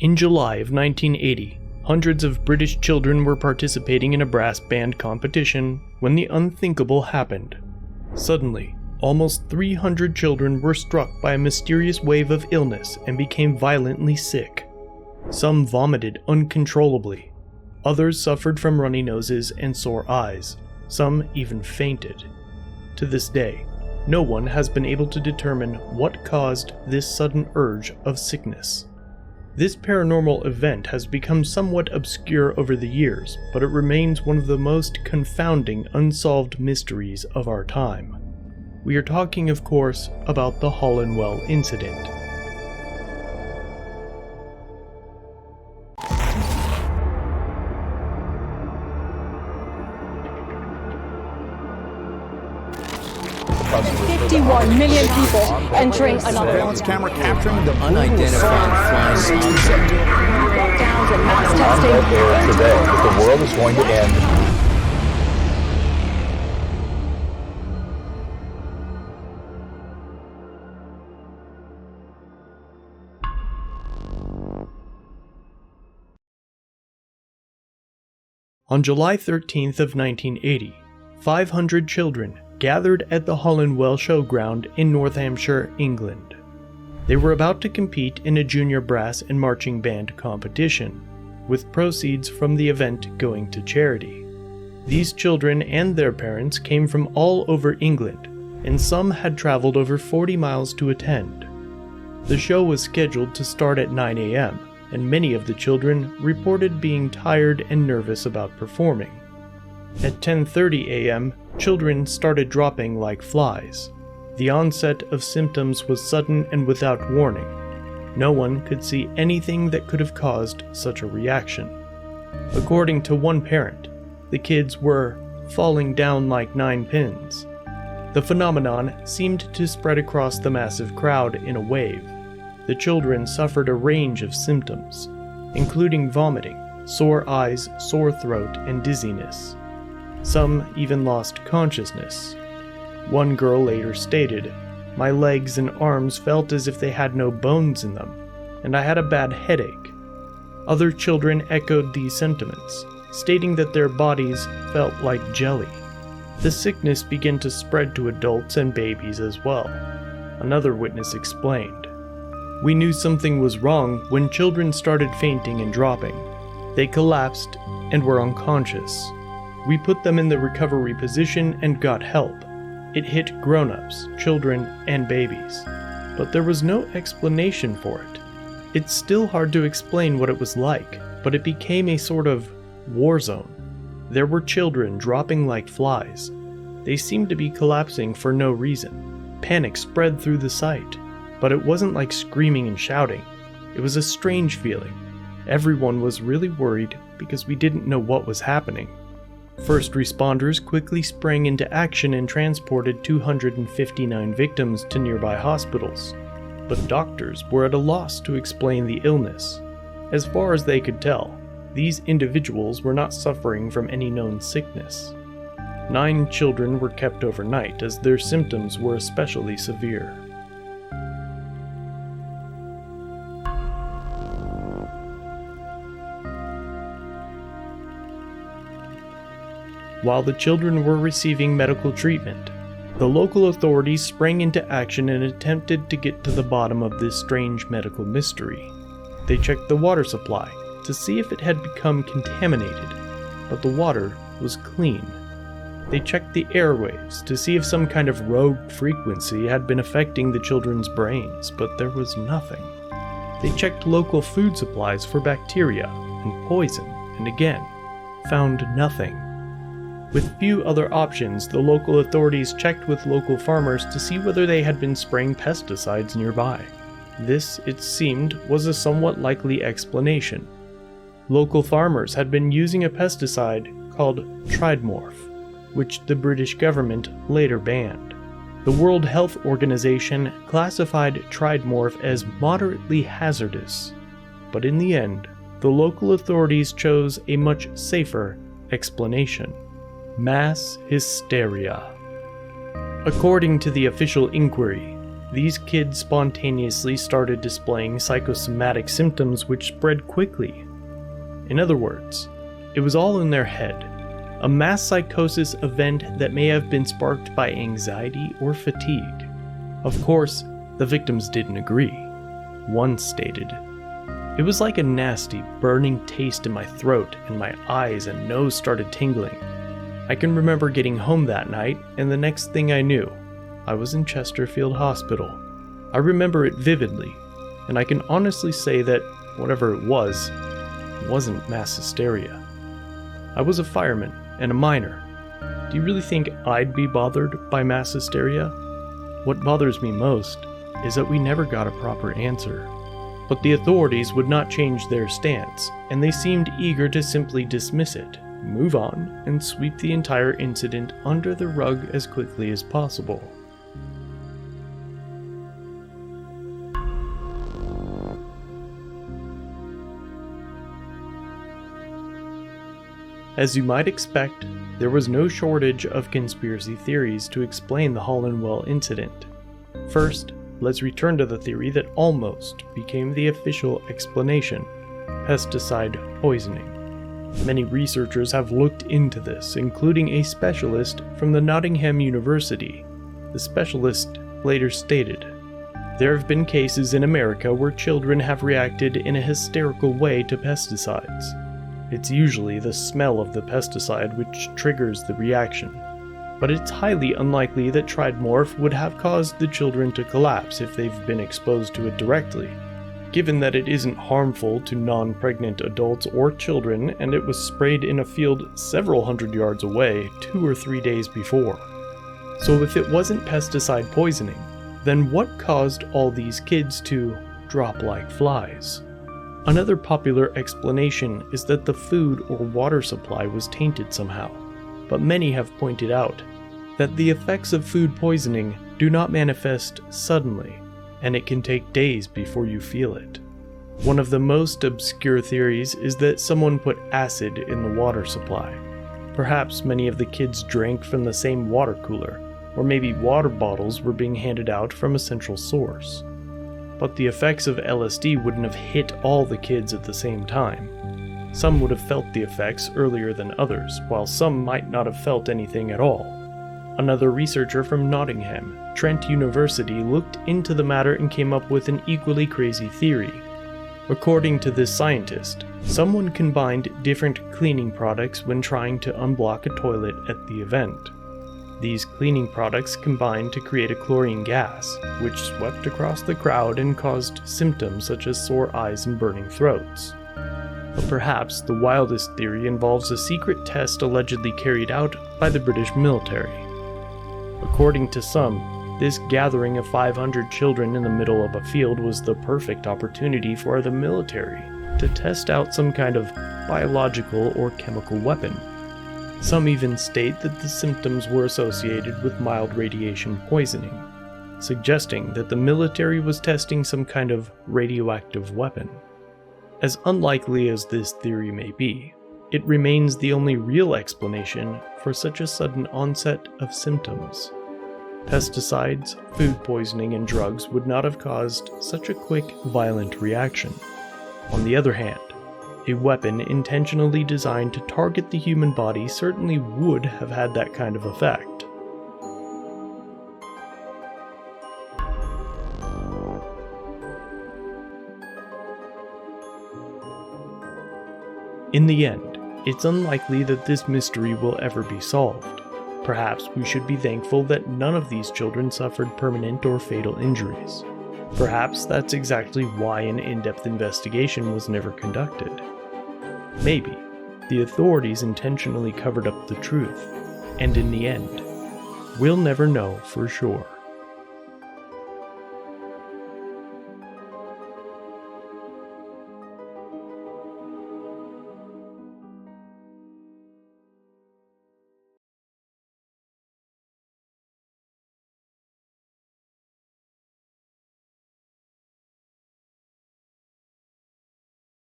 In July of 1980, hundreds of British children were participating in a brass band competition when the unthinkable happened. Suddenly, almost 300 children were struck by a mysterious wave of illness and became violently sick. Some vomited uncontrollably. Others suffered from runny noses and sore eyes. Some even fainted. To this day, no one has been able to determine what caused this sudden urge of sickness. This paranormal event has become somewhat obscure over the years, but it remains one of the most confounding unsolved mysteries of our time. We are talking, of course, about the Hollinwell incident. $51 million people entering another surveillance camera capturing the unidentified flying object. lockdowns and mass testing. Today, that the world is going to end. On July 13th of 1980, 500 children gathered at the Hollinwell showground in North Hampshire, England. They were about to compete in a junior brass and marching band competition, with proceeds from the event going to charity. These children and their parents came from all over England, and some had traveled over 40 miles to attend. The show was scheduled to start at 9 a.m., and many of the children reported being tired and nervous about performing. At 10:30 a.m., children started dropping like flies. The onset of symptoms was sudden and without warning. No one could see anything that could have caused such a reaction. According to one parent, the kids were falling down like 9 pins. The phenomenon seemed to spread across the massive crowd in a wave. The children suffered a range of symptoms, including vomiting, sore eyes, sore throat, and dizziness. Some even lost consciousness. One girl later stated, "My legs and arms felt as if they had no bones in them, and I had a bad headache." Other children echoed these sentiments, stating that their bodies felt like jelly. The sickness began to spread to adults and babies as well. Another witness explained, "We knew something was wrong when children started fainting and dropping. They collapsed and were unconscious. We put them in the recovery position and got help. It hit grown-ups, children, and babies. But there was no explanation for it. It's still hard to explain what it was like, but it became a sort of war zone. There were children dropping like flies. They seemed to be collapsing for no reason. Panic spread through the site, but it wasn't like screaming and shouting. It was a strange feeling. Everyone was really worried because we didn't know what was happening." First responders quickly sprang into action and transported 259 victims to nearby hospitals, but doctors were at a loss to explain the illness. As far as they could tell, these individuals were not suffering from any known sickness. 9 children were kept overnight as their symptoms were especially severe. While the children were receiving medical treatment, the local authorities sprang into action and attempted to get to the bottom of this strange medical mystery. They checked the water supply to see if it had become contaminated, but the water was clean. They checked the airwaves to see if some kind of rogue frequency had been affecting the children's brains, but there was nothing. They checked local food supplies for bacteria and poison, and again, found nothing. With few other options, the local authorities checked with local farmers to see whether they had been spraying pesticides nearby. This, it seemed, was a somewhat likely explanation. Local farmers had been using a pesticide called tridmorph, which the British government later banned. The World Health Organization classified tridmorph as moderately hazardous, but in the end, the local authorities chose a much safer explanation: mass hysteria. According to the official inquiry, these kids spontaneously started displaying psychosomatic symptoms which spread quickly. In other words, it was all in their head, a mass psychosis event that may have been sparked by anxiety or fatigue. Of course, the victims didn't agree. One stated, "It was like a nasty, burning taste in my throat, and my eyes and nose started tingling. I can remember getting home that night, and the next thing I knew, I was in Chesterfield Hospital. I remember it vividly, and I can honestly say that whatever it wasn't mass hysteria. I was a fireman and a miner. Do you really think I'd be bothered by mass hysteria? What bothers me most is that we never got a proper answer." But the authorities would not change their stance, and they seemed eager to simply dismiss it, move on, and sweep the entire incident under the rug as quickly as possible. As you might expect, there was no shortage of conspiracy theories to explain the Hollinwell incident. First, let's return to the theory that almost became the official explanation: pesticide poisoning. Many researchers have looked into this, including a specialist from the Nottingham University. The specialist later stated, "There have been cases in America where children have reacted in a hysterical way to pesticides. It's usually the smell of the pesticide which triggers the reaction. But it's highly unlikely that Tridmorph would have caused the children to collapse if they've been exposed to it directly, given that it isn't harmful to non-pregnant adults or children, and it was sprayed in a field several hundred yards away 2 or 3 days before. So if it wasn't pesticide poisoning, then what caused all these kids to drop like flies?" Another popular explanation is that the food or water supply was tainted somehow, but many have pointed out that the effects of food poisoning do not manifest suddenly, and it can take days before you feel it. One of the most obscure theories is that someone put acid in the water supply. Perhaps many of the kids drank from the same water cooler, or maybe water bottles were being handed out from a central source. But the effects of LSD wouldn't have hit all the kids at the same time. Some would have felt the effects earlier than others, while some might not have felt anything at all. Another researcher from Nottingham, Trent University, looked into the matter and came up with an equally crazy theory. According to this scientist, someone combined different cleaning products when trying to unblock a toilet at the event. These cleaning products combined to create a chlorine gas, which swept across the crowd and caused symptoms such as sore eyes and burning throats. But perhaps the wildest theory involves a secret test allegedly carried out by the British military. According to some, this gathering of 500 children in the middle of a field was the perfect opportunity for the military to test out some kind of biological or chemical weapon. Some even state that the symptoms were associated with mild radiation poisoning, suggesting that the military was testing some kind of radioactive weapon. As unlikely as this theory may be, it remains the only real explanation for such a sudden onset of symptoms. Pesticides, food poisoning, and drugs would not have caused such a quick, violent reaction. On the other hand, a weapon intentionally designed to target the human body certainly would have had that kind of effect. In the end, it's unlikely that this mystery will ever be solved. Perhaps we should be thankful that none of these children suffered permanent or fatal injuries. Perhaps that's exactly why an in-depth investigation was never conducted. Maybe the authorities intentionally covered up the truth, and in the end, we'll never know for sure.